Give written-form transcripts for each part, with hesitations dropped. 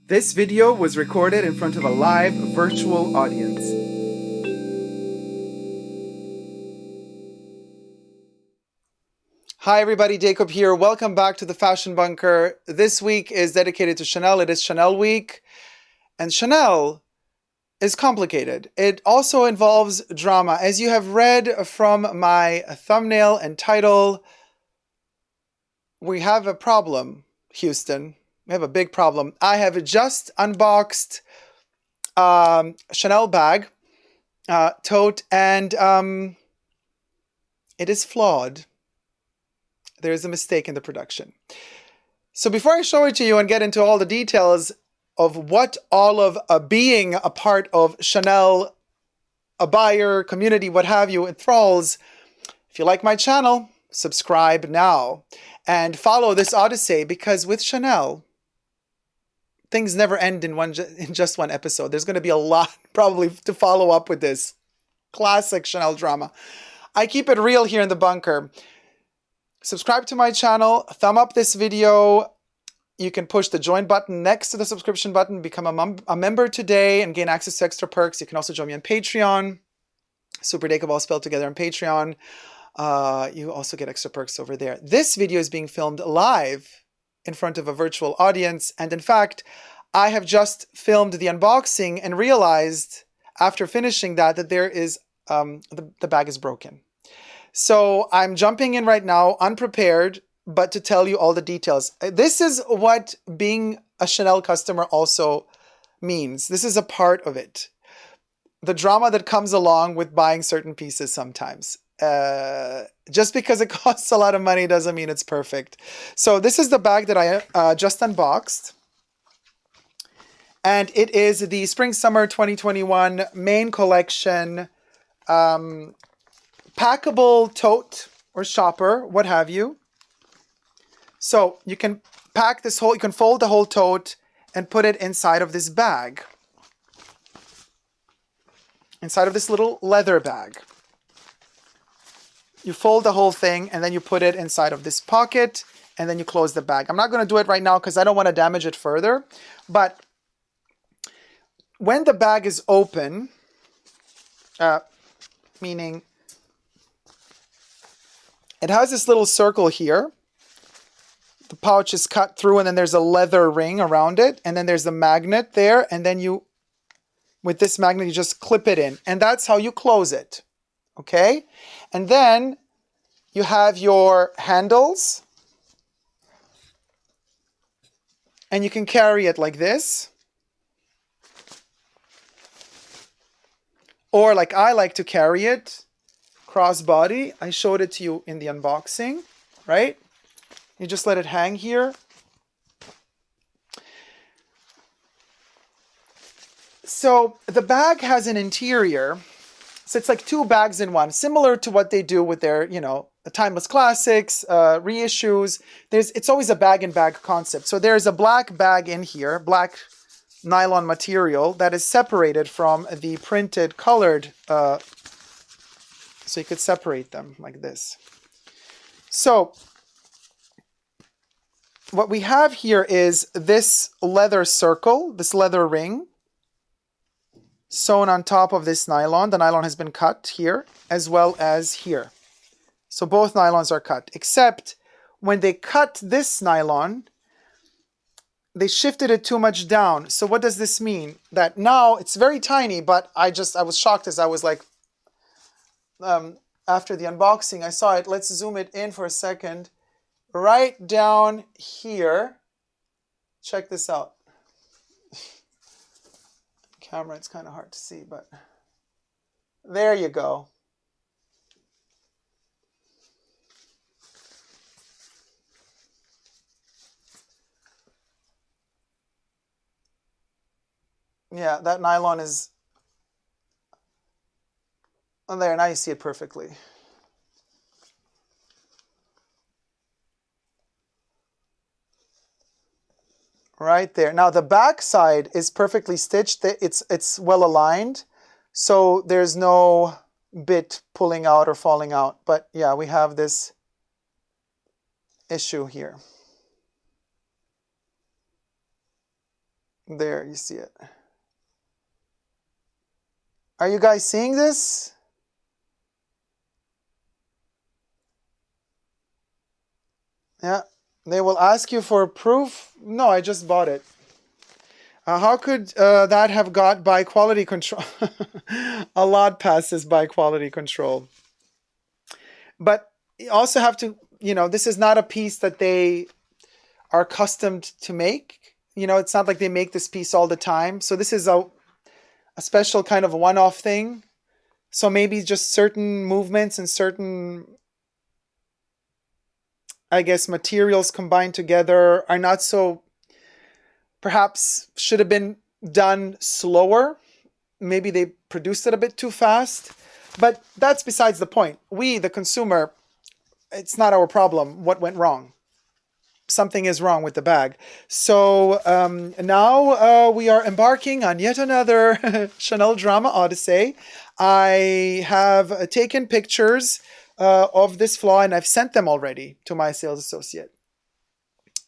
This video was recorded in front of a live virtual audience. Hi everybody, Dacob here. Welcome back to the Fashion Bunker. This week is dedicated to Chanel. It is Chanel week. And Chanel is complicated. It also involves drama. As you have read from my thumbnail and title, we have a problem, Houston. We have a big problem. I have just unboxed Chanel bag, tote, and it is flawed. There is a mistake in the production. So before I show it to you and get into all the details of what all of being a part of Chanel, a buyer, community, what have you, enthralls, if you like my channel, subscribe now and follow this odyssey, because with Chanel, things never end in just one episode. There's going to be a lot probably to follow up with this classic Chanel drama. I keep it real here in the bunker. Subscribe to my channel, thumb up this video. You can push the join button next to the subscription button, become a member today and gain access to extra perks. You can also join me on Patreon, superdacob all spelled together on Patreon. You also get extra perks over there. This video is being filmed live in front of a virtual audience. And in fact, I have just filmed the unboxing and realized after finishing that there is, the bag is broken. So I'm jumping in right now, unprepared, but to tell you all the details. This is what being a Chanel customer also means. This is a part of it. The drama that comes along with buying certain pieces sometimes. Just because it costs a lot of money doesn't mean it's perfect. So this is the bag that I just unboxed. And it is the Spring-Summer 2021 main collection packable tote or shopper, what have you. So you can pack this whole, you can fold the whole tote and put it inside of this bag. Inside of this little leather bag. You fold the whole thing and then you put it inside of this pocket and then you close the bag. I'm not going to do it right now because I don't want to damage it further. But when the bag is open, meaning it has this little circle here. The pouch is cut through and then there's a leather ring around it. And then there's the magnet there. And then you, with this magnet, you just clip it in. And that's how you close it. Okay? And then you have your handles. And you can carry it like this. Or like I like to carry it, crossbody. I showed it to you in the unboxing, right? You just let it hang here. So the bag has an interior. So it's like two bags in one, similar to what they do with their, you know, timeless classics, reissues. It's always a bag-in-bag concept. So there's a black bag in here, black nylon material that is separated from the printed colored, so you could separate them like this. So what we have here is this leather circle, this leather ring, sewn on top of this nylon. The nylon has been cut here as well as here. So both nylons are cut, except when they cut this nylon, they shifted it too much down. So what does this mean? That now it's very tiny, but I was shocked as I was like, after the unboxing, I saw it. Let's zoom it in for a second. Right down here. Check this out. Camera, it's kind of hard to see, but there you go. Yeah, that nylon is, oh, there, now you see it perfectly. Right there. Now the back side is perfectly stitched. It's well aligned, so there's no bit pulling out or falling out. But yeah, we have this issue here. There, you see it. Are you guys seeing this? Yeah. They will ask you for proof. No, I just bought it. How could that have got by quality control? A lot passes by quality control. But you also have to, this is not a piece that they are accustomed to make. It's not like they make this piece all the time. So this is a special kind of one-off thing. So maybe just certain movements and certain, I guess, materials combined together are not so, perhaps should have been done slower. Maybe they produced it a bit too fast. But that's besides the point. We, the consumer, it's not our problem what went wrong. Something is wrong with the bag. So now we are embarking on yet another Chanel drama odyssey. I have taken pictures of this flaw and I've sent them already to my sales associate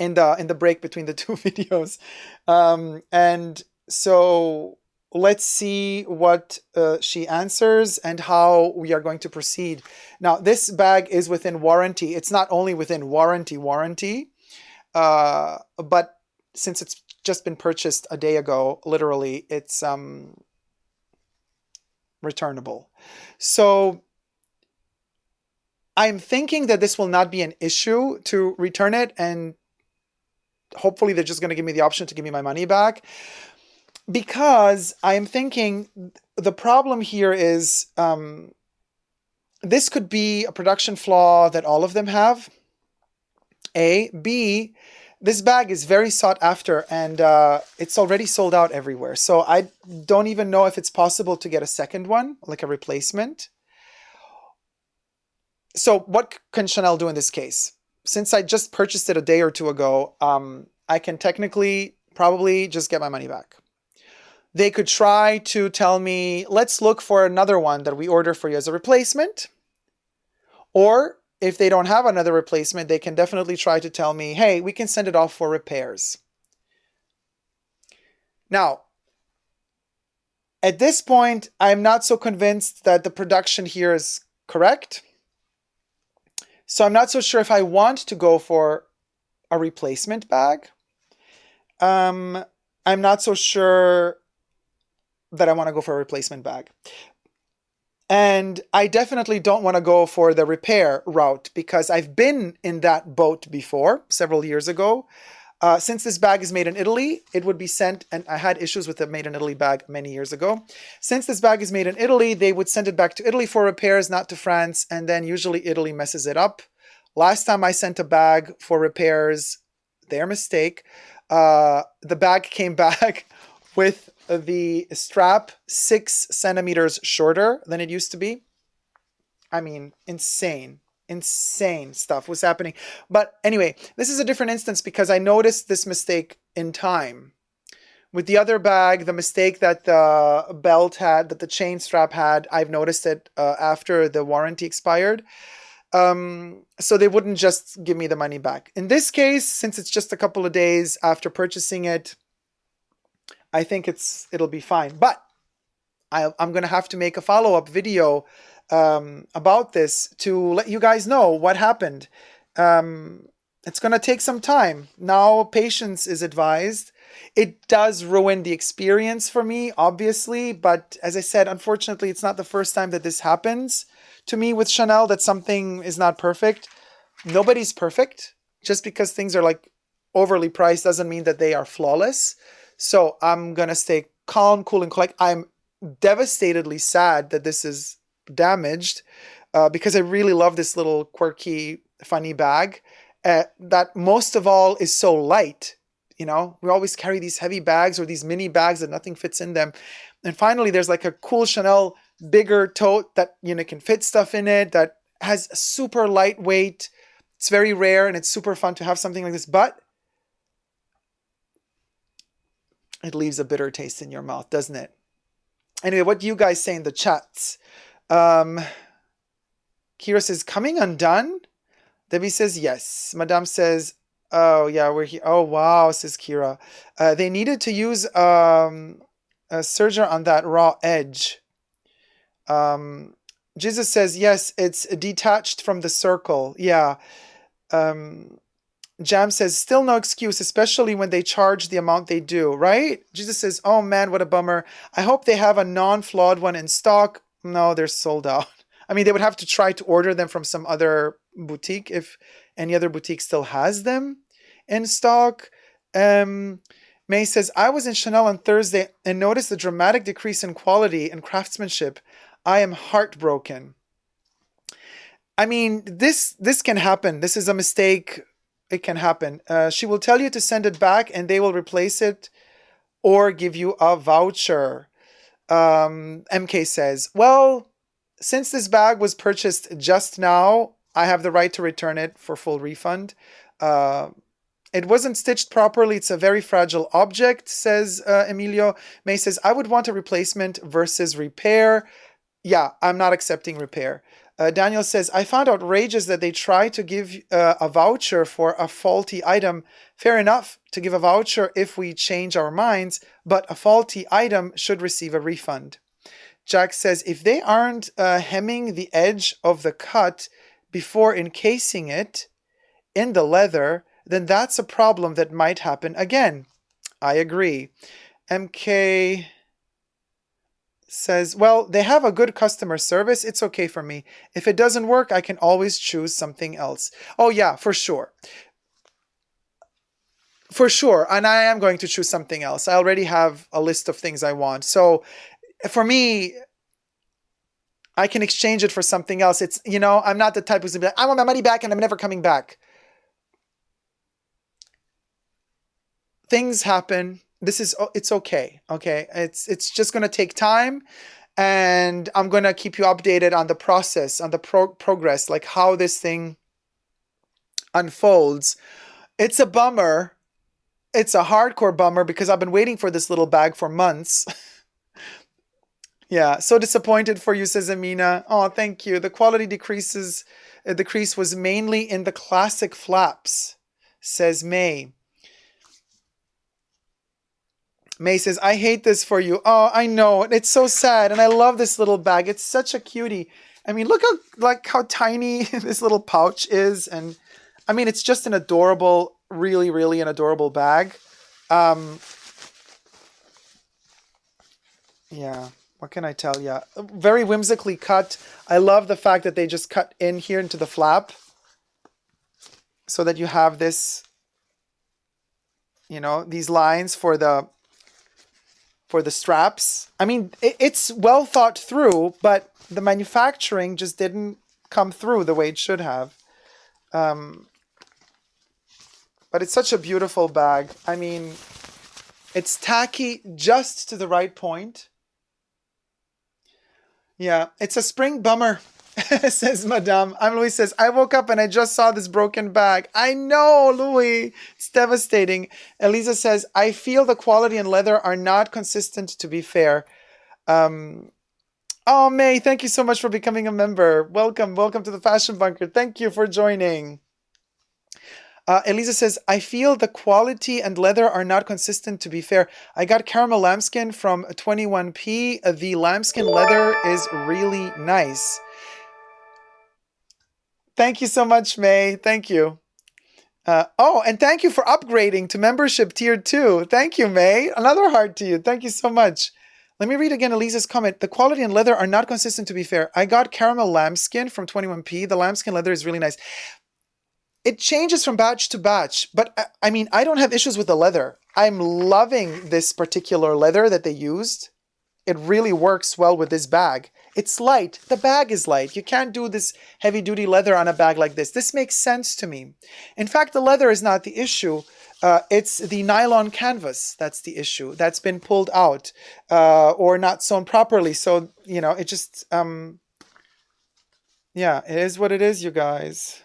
in the break between the two videos. And so let's see what she answers and how we are going to proceed. Now, this bag is within warranty. It's not only within warranty, but since it's just been purchased a day ago, literally, it's returnable. So I'm thinking that this will not be an issue to return it, and hopefully they're just going to give me the option to give me my money back. Because I am thinking the problem here is this could be a production flaw that all of them have. A. B. This bag is very sought after and it's already sold out everywhere. So I don't even know if it's possible to get a second one, like a replacement. So what can Chanel do in this case? Since I just purchased it a day or two ago, I can technically probably just get my money back. They could try to tell me, let's look for another one that we order for you as a replacement. Or if they don't have another replacement, they can definitely try to tell me, hey, we can send it off for repairs. Now, at this point, I'm not so convinced that the production here is correct. So I'm not so sure if I want to go for a replacement bag. I'm not so sure that I want to go for a replacement bag. And I definitely don't want to go for the repair route because I've been in that boat before, several years ago. Since this bag is made in Italy, it would be sent, and I had issues with the made in Italy bag many years ago. Since this bag is made in Italy, they would send it back to Italy for repairs, not to France, and then usually Italy messes it up. Last time I sent a bag for repairs, their mistake, the bag came back with the strap 6 centimeters shorter than it used to be. I mean, insane stuff was happening. But anyway, this is a different instance because I noticed this mistake in time. With the other bag, the mistake that the belt had, that the chain strap had, I've noticed it after the warranty expired. So they wouldn't just give me the money back. In this case, since it's just a couple of days after purchasing it, I think it'll be fine. But I'm going to have to make a follow-up video about this to let you guys know what happened. It's going to take some time. Now, patience is advised. It does ruin the experience for me, obviously. But as I said, unfortunately, it's not the first time that this happens to me with Chanel, that something is not perfect. Nobody's perfect. Just because things are like overly priced doesn't mean that they are flawless. So I'm going to stay calm, cool, and collect. I'm devastatedly sad that this is damaged because I really love this little quirky, funny bag that most of all is so light. You know, we always carry these heavy bags or these mini bags that nothing fits in them. And finally, there's like a cool Chanel bigger tote that, can fit stuff in it, that has super lightweight. It's very rare and it's super fun to have something like this, but it leaves a bitter taste in your mouth, doesn't it? Anyway, what do you guys say in the chats? Kira says, coming undone? Debbie says, yes. Madame says, Oh, yeah, we're here. Oh, wow, says Kira. They needed to use a serger on that raw edge. Um, Jesus says, yes, it's detached from the circle. Yeah. Um, Jam says, still no excuse, especially when they charge the amount they do, right? Jesus says, oh man, what a bummer. I hope they have a non-flawed one in stock. No, they're sold out. I mean, they would have to try to order them from some other boutique if any other boutique still has them in stock. May says, I was in Chanel on Thursday and noticed the dramatic decrease in quality and craftsmanship. I am heartbroken. I mean, this can happen. This is a mistake. It can happen. She will tell you to send it back and they will replace it or give you a voucher. MK says, well, since this bag was purchased just now, I have the right to return it for full refund. It wasn't stitched properly. It's a very fragile object, says Emilio. May says, I would want a replacement versus repair. Yeah, I'm not accepting repair. Daniel says, I found outrageous that they try to give a voucher for a faulty item. Fair enough to give a voucher if we change our minds, but a faulty item should receive a refund. Jack says, if they aren't hemming the edge of the cut before encasing it in the leather, then that's a problem that might happen again. I agree. MK says, well, they have a good customer service. It's okay for me. If it doesn't work, I can always choose something else. Oh yeah, for sure. For sure. And I am going to choose something else. I already have a list of things I want. So for me, I can exchange it for something else. It's, you know, I'm not the type who's going to be like, I want my money back and I'm never coming back. Things happen. It's okay. Okay. It's just going to take time. And I'm going to keep you updated on the process, on the progress, like how this thing unfolds. It's a bummer. It's a hardcore bummer because I've been waiting for this little bag for months. Yeah, so disappointed for you, says Amina. Oh, thank you. The quality decrease was mainly in the classic flaps, says May. May says, I hate this for you. Oh, I know. It's so sad. And I love this little bag. It's such a cutie. I mean, look how tiny this little pouch is. And I mean, it's just an adorable, really, really an adorable bag. Yeah, what can I tell you? Very whimsically cut. I love the fact that they just cut in here into the flap so that you have this, you know, these lines for the straps. I mean, it's well thought through, but the manufacturing just didn't come through the way it should have. But it's such a beautiful bag. I mean, it's tacky just to the right point. Yeah, it's a spring bummer, says Madame. Louis says, I woke up and I just saw this broken bag. I know, Louis. It's devastating. Elisa says, I feel the quality and leather are not consistent, to be fair. Oh, May, thank you so much for becoming a member. Welcome to the Fashion Bunker. Thank you for joining. Elisa says, I feel the quality and leather are not consistent, to be fair. I got caramel lambskin from 21p. The lambskin leather is really nice. Thank you so much, May. Thank you. And thank you for upgrading to membership tier 2. Thank you, May. Another heart to you. Thank you so much. Let me read again Elisa's comment. The quality and leather are not consistent, to be fair. I got caramel lambskin from 21p. The lambskin leather is really nice. It changes from batch to batch, but I mean, I don't have issues with the leather. I'm loving this particular leather that they used. It really works well with this bag. It's light. The bag is light. You can't do this heavy-duty leather on a bag like this. This makes sense to me. In fact, the leather is not the issue. It's the nylon canvas that's the issue. That's been pulled out or not sewn properly. So, you know, it just, yeah, it is what it is, you guys.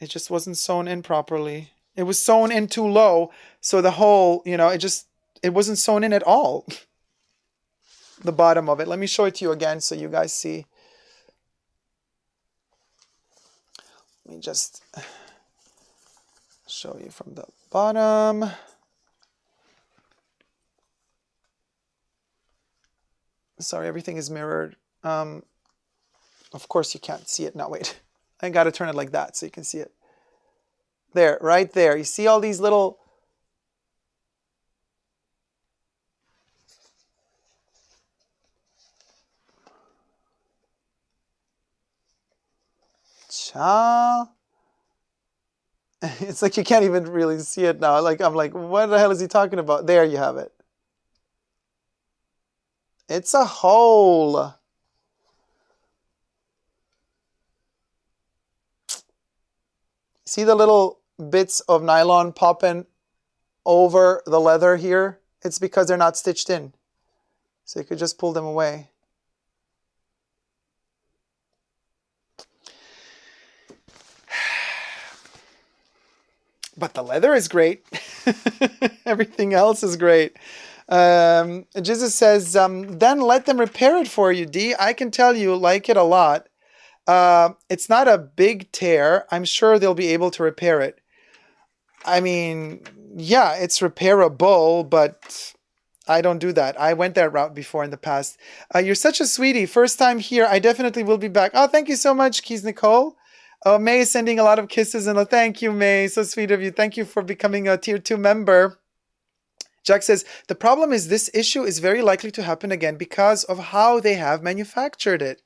It just wasn't sewn in properly. It was sewn in too low. So the whole, you know, it wasn't sewn in at all. The bottom of it. Let me show it to you again so you guys see. me just show you from the bottom. Sorry, everything is mirrored. Of course you can't see it. Now wait, I got to turn it like that so you can see it. There, right there. You see all these little... Cha. It's like you can't even really see it now. Like I'm like, what the hell is he talking about? There you have it. It's a hole. See the little bits of nylon popping over the leather here? It's because they're not stitched in. So you could just pull them away. But the leather is great. Everything else is great. Jesus says, then let them repair it for you, D. I can tell you like it a lot. It's not a big tear. I'm sure they'll be able to repair it. I mean, yeah, it's repairable, but I don't do that. I went that route before in the past. You're such a sweetie. First time here. I definitely will be back. Oh, thank you so much, Keys Nicole. May is sending a lot of kisses and thank you, May. So sweet of you. Thank you for becoming a tier 2 member. Jack says, the problem is this issue is very likely to happen again because of how they have manufactured it.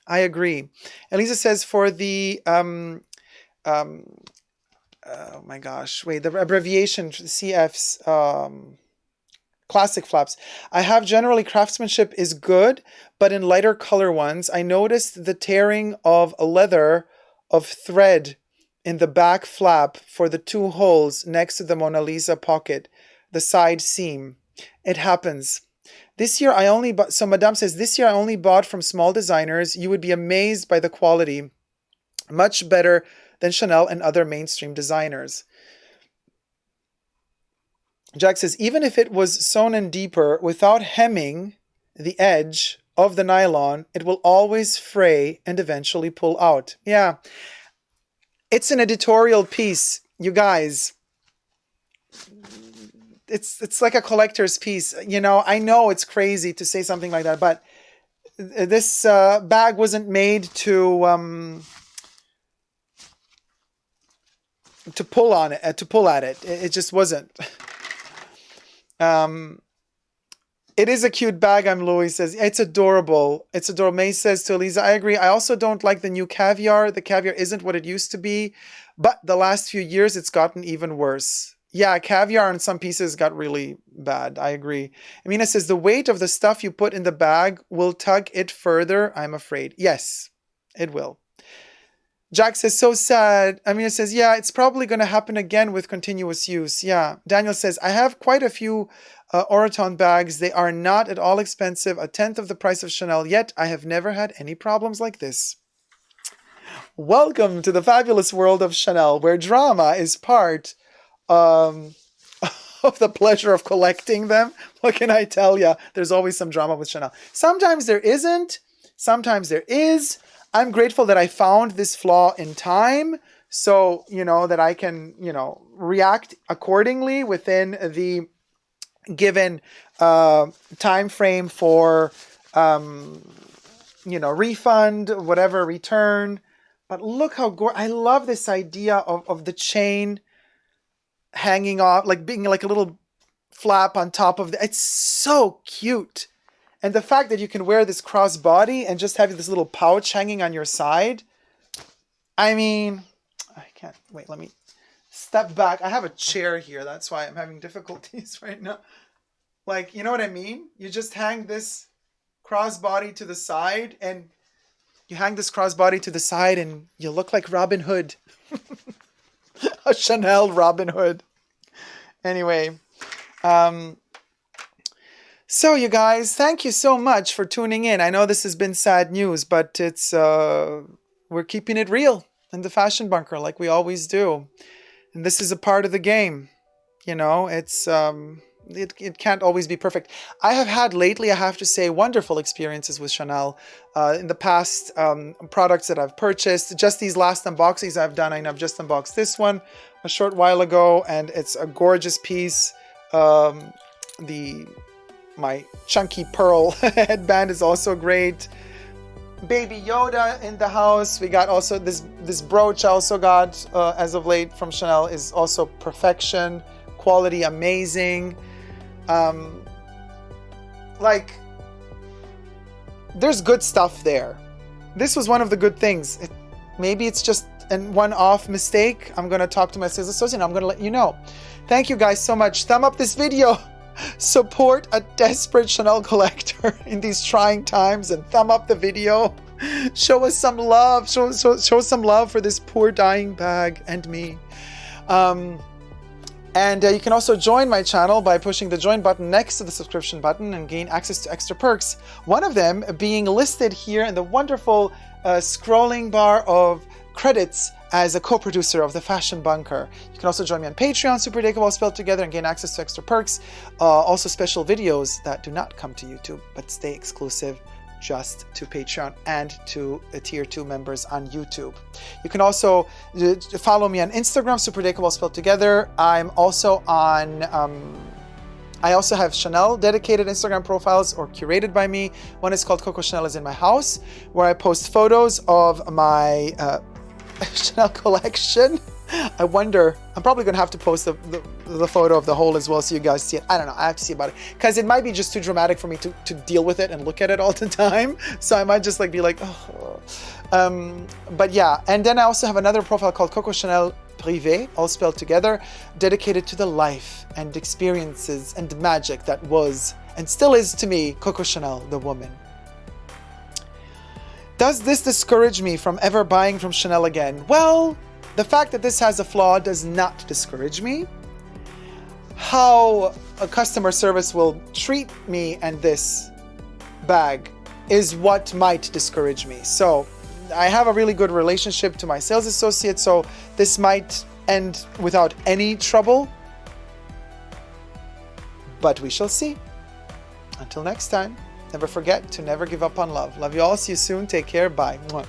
I agree. Elisa says for the, oh my gosh, wait, the abbreviation CF's, classic flaps. I have generally craftsmanship is good, but in lighter color ones, I noticed the tearing of a leather of thread in the back flap for the 2 holes next to the Mona Lisa pocket, the side seam. It happens. This year I only bought, so Madame says, this year I only bought from small designers. You would be amazed by the quality. Much better than Chanel and other mainstream designers. Jack says, even if it was sewn in deeper, without hemming the edge of the nylon, it will always fray and eventually pull out. Yeah. It's an editorial piece, you guys. It's like a collector's piece. You know, I know it's crazy to say something like that, but this bag wasn't made to pull on it, to pull at it. It just wasn't. It is a cute bag, Louis says. It's adorable. It's adorable. May says to Elisa, I agree. I also don't like the new caviar. The caviar isn't what it used to be, but the last few years it's gotten even worse. Yeah, caviar in some pieces got really bad. I agree. Amina says, the weight of the stuff you put in the bag will tug it further, I'm afraid. Yes, it will. Jack says, so sad. Amina says, yeah, it's probably going to happen again with continuous use. Yeah. Daniel says, I have quite a few Oraton bags. They are not at all expensive, 1/10 of the price of Chanel, yet I have never had any problems like this. Welcome to the fabulous world of Chanel, where drama is part of the pleasure of collecting them. What can I tell you? There's always some drama with Chanel. Sometimes there isn't. Sometimes there is. I'm grateful that I found this flaw in time, so, you know, that I can, you know, react accordingly within the given time frame for, you know, refund, whatever, return. But look how gorgeous. I love this idea of the chain hanging off, like being like a little flap on top of the, it's so cute. And the fact that you can wear this crossbody and just have this little pouch hanging on your side. I mean, I can't, wait, let me step back. I have a chair here. That's why I'm having difficulties right now. Like, you know what I mean? You just hang this crossbody to the side and you hang this crossbody to the side and you look like Robin Hood. A Chanel Robin Hood. Anyway, so you guys, thank you so much for tuning in. I know this has been sad news, but it's we're keeping it real in the Fashion Bunker like we always do. And this is a part of the game. You know, it's it can't always be perfect. I have had lately, I have to say, wonderful experiences with Chanel in the past products that I've purchased. Just these last unboxings I've done, I've just unboxed this one a short while ago, and it's a gorgeous piece. My chunky pearl headband is also great. Baby Yoda in the house. We got also this brooch I also got as of late from Chanel is also perfection. Quality amazing. Like, there's good stuff there. This was one of the good things. Maybe it's just a one-off mistake. I'm going to talk to my sales associate and I'm going to let you know. Thank you guys so much. Thumb up this video. Support a desperate Chanel collector in these trying times, and thumb up the video. Show us some love. Show some love for this poor dying bag and me. And you can also join my channel by pushing the join button next to the subscription button and gain access to extra perks. One of them being listed here in the wonderful scrolling bar of credits as a co-producer of the Fashion Bunker. You can also join me on Patreon, superdacob all spelled together, and gain access to extra perks. Also special videos that do not come to YouTube, but stay exclusive just to Patreon and to tier 2 members on YouTube. You can also follow me on Instagram, superdacob all spelled together. I'm also on, I also have Chanel dedicated Instagram profiles or curated by me. One is called Coco Chanel is in my house, where I post photos of my Chanel collection. I wonder, I'm probably gonna have to post the photo of the whole as well so you guys see it. I don't know, I have to see about it, because it might be just too dramatic for me to deal with it and look at it all the time. So I might just like be like, oh. But yeah, and then I also have another profile called Coco Chanel Privé, all spelled together, dedicated to the life and experiences and magic that was and still is to me Coco Chanel, the woman. Does this discourage me from ever buying from Chanel again? Well, the fact that this has a flaw does not discourage me. How a customer service will treat me and this bag is what might discourage me. So I have a really good relationship to my sales associate, so this might end without any trouble. But we shall see. Until next time, never forget to never give up on love. Love you all. See you soon. Take care. Bye. Mwah.